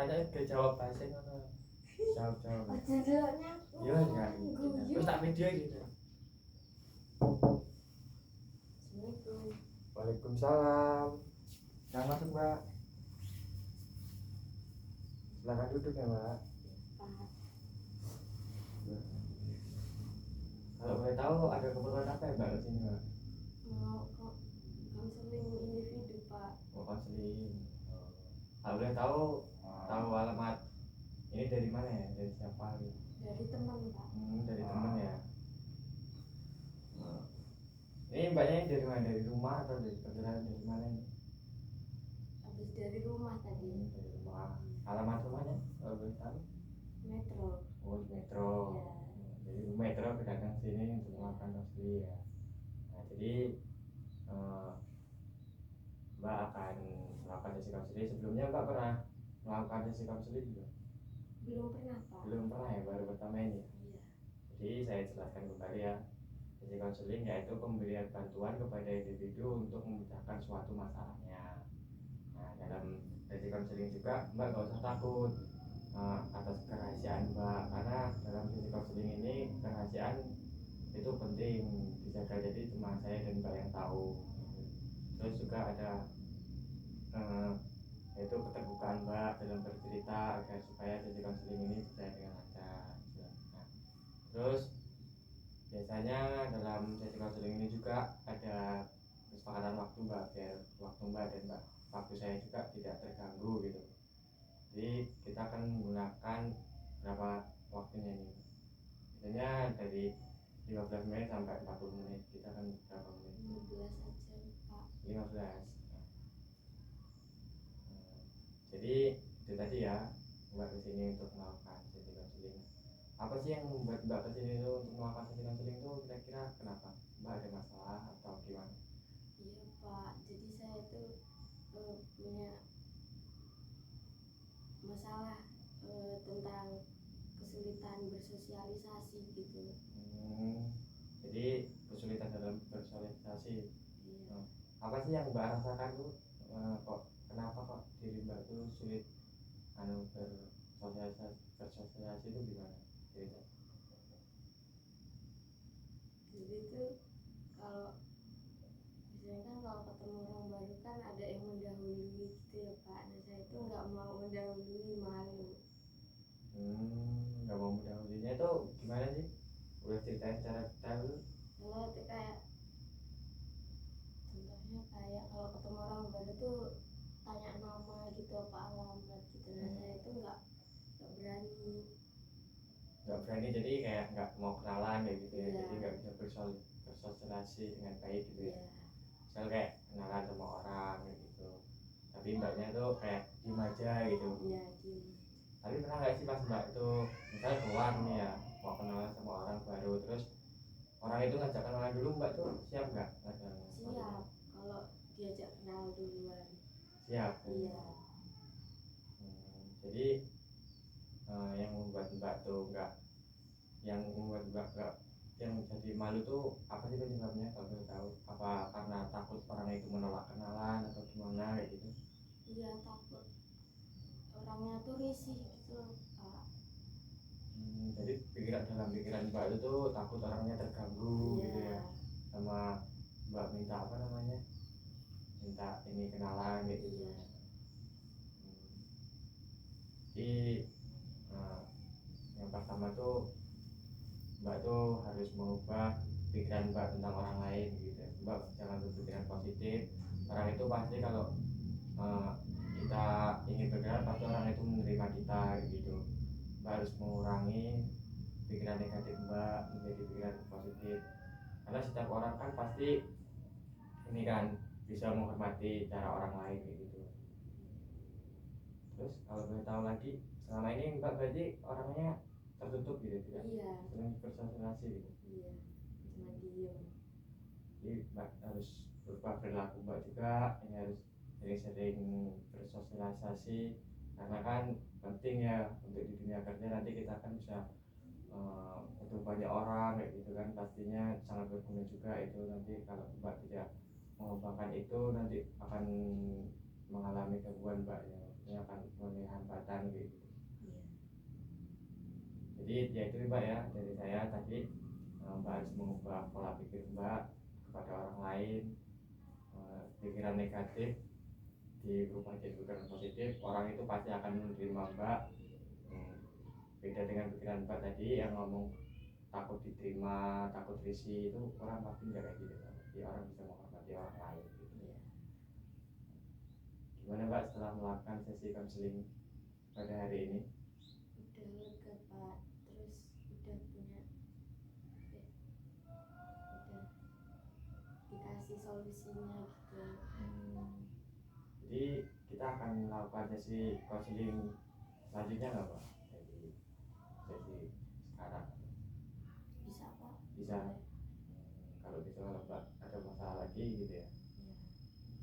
tanya kejawab bahasa ngono. Jawab. Aja deloknya. Iya enggak. Terus tak video gitu. Assalamualaikum. Waalaikumsalam. Jangan masuk, Mbak. Silakan duduk ya, Mbak. Kalau boleh tahu ada keperluan apa ya, Mbak, ke sini, Mbak? Mau kok konseling individu, Pak. Mau konseling. Kalau boleh tahu alamat ini dari mana ya? Dari siapa gitu? Dari teman, Pak. Dari teman ya. Ini mbaknya dari mana? Dari rumah atau dari perjalanan dari mana ini? Habis dari rumah tadi. Dari rumah. Alamat rumahnya kalau boleh tahu? Metro. Oh, di Metro. Ya. Jadi Metro datang sini untuk melakukan konseling ya. Nah, jadi Mbak akan melakukan sesi konseling. Sebelumnya Mbak pernah melakukan sesi konseling juga? Belum pernah, Pak. Belum pernah ya, baru pertama ini. Iya. Jadi saya jelaskan kembali ya. Sesi konseling yaitu pemberian bantuan kepada individu untuk memecahkan suatu masalahnya. Nah, dalam sesi konseling juga Mbak gak usah takut atas kerahasiaan Mbak, karena dalam sesi konseling ini kerahasiaan itu penting dijaga, jadi cuma saya dan Mbak yang tahu. Terus juga ada yaitu keterbukaan Mbak dalam bercerita agar supaya sesi konseling ini berjalan dengan lancar. Nah, terus biasanya dalam sesi konseling ini juga ada kesepakatan waktu Mbak, biar waktu Mbak dan waktu saya juga tidak terganggu gitu. Jadi kita akan menggunakan berapa waktunya ini, biasanya dari 15 menit sampai 40 menit. Kita akan berapa menit? 15 aja, Pak. 15. Jadi itu tadi ya, Mbak kesini untuk melakukan sesi konseling. Apa sih yang membuat Mbak kesini itu untuk melakukan sesi konseling itu kira-kira kenapa? Mbak ada masalah atau gimana? Iya, Pak. Jadi saya itu punya masalah tentang kesulitan bersosialisasi gitu. Jadi kesulitan dalam bersosialisasi. Iya. Apa sih yang Mbak rasakan tuh? Kok kenapa kok diri Mbak tuh sulit bersosialisasi itu gimana? Cerita. Jadi itu kalau biasanya kan kalau ketemu orang baru kan ada yang mendahului gitu ya, Pak. Nah, saya itu nggak mau mendahului, malu. Nggak mau mendahulunya itu gimana sih? Boleh ceritain cara kita dulu? Kalau itu kayak contohnya kayak kalau ketemu orang baru tuh tanya nama gitu, apa alamat gitu. Nah, saya itu nggak berani. Nggak berani, jadi kayak nggak mau kenalan kayak gitu ya. Iya. Jadi nggak bisa bersosialisasi dengan baik gitu ya. Iya. Misal kayak kenalan sama orang kayak gitu, tapi Mbaknya tuh kayak diem aja gitu. Iya, diem. Tapi pernah nggak sih pas Mbak itu misalnya keluar nih ya, mau kenalan sama orang baru, terus orang itu ngajak kenalan dulu, Mbak tuh siap nggak? Siap kalau diajak kenal duluan. Siap. Iya. Jadi yang membuat Mbak tuh nggak, yang membuat Mbak nggak, yang jadi malu tuh apa sih penyebabnya kalau boleh tahu? Apa karena takut orang itu menolak kenalan atau gimana kayak gitu? Iya, takut orangnya tuh risih gitu, Pak. Jadi dalam pikiran Mbak itu tuh takut orangnya terganggu. Iya. Gitu ya, sama Mbak minta apa namanya, minta ini kenalan kayak gitu. Iya. Jadi yang pertama tuh Mbak tuh harus mengubah pikiran Mbak tentang orang lain gitu. Mbak jangan berpikiran positif. Orang itu pasti kalau kita ingin bergerak, pasti orang itu menerima kita gitu. Mbak harus mengurangi pikiran negatif Mbak menjadi pikiran positif, karena setiap orang kan pasti ini kan bisa menghormati cara orang lain gitu. Terus kalau boleh tahu lagi, selama ini Mbak berarti orangnya tertutup gitu, tidak sering bersosialisasi gitu. Iya, cuma diem. Jadi Mbak harus berubah perilaku Mbak juga, ini harus sering-sering bersosialisasi, karena kan penting ya untuk di dunia kerja nanti kita kan bisa untuk banyak orang kayak gitu kan, pastinya sangat berguna juga itu. Nanti kalau Mbak tidak mengembangkan itu nanti akan mengalami gangguan Mbak ya. ini akan memenuhi hambatan gitu. Iya. Jadi ya itu Mbak ya dari saya tadi, Mbak harus mengubah pola pikir Mbak kepada orang lain, pikiran negatif dirubah jadi pikiran positif, orang itu pasti akan menerima Mbak. Beda dengan pikiran Mbak tadi yang ngomong takut diterima, takut risih, itu orang pasti nggak kayak gitu. Jadi orang bisa menghormati orang lain gitu. Iya. Gimana Mbak setelah melakukan sesi konseling pada hari ini? Udah lega Pak, terus udah punya udah dikasih solusinya gitu. Jadi kita akan melakukan sesi konseling selanjutnya nggak Pak? Jadi sesi sekarang Bisa Pak? bisa. Boleh. Kalau bisa, kalau Mbak ada masalah lagi gitu ya. Iya.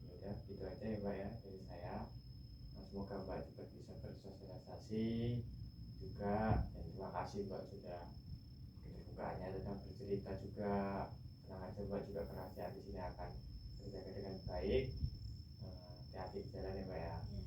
Ya udah gitu aja ya Mbak ya dari saya. Semoga Mbak cepat bisa bersosialisasi juga, dan terima kasih Mbak sudah keterbukaannya tentang bercerita juga. Tenang aja Mbak, juga kerahasiaan di sini akan terjaga dengan baik. Hati-hati di jalan ya Mbak ya. Iya.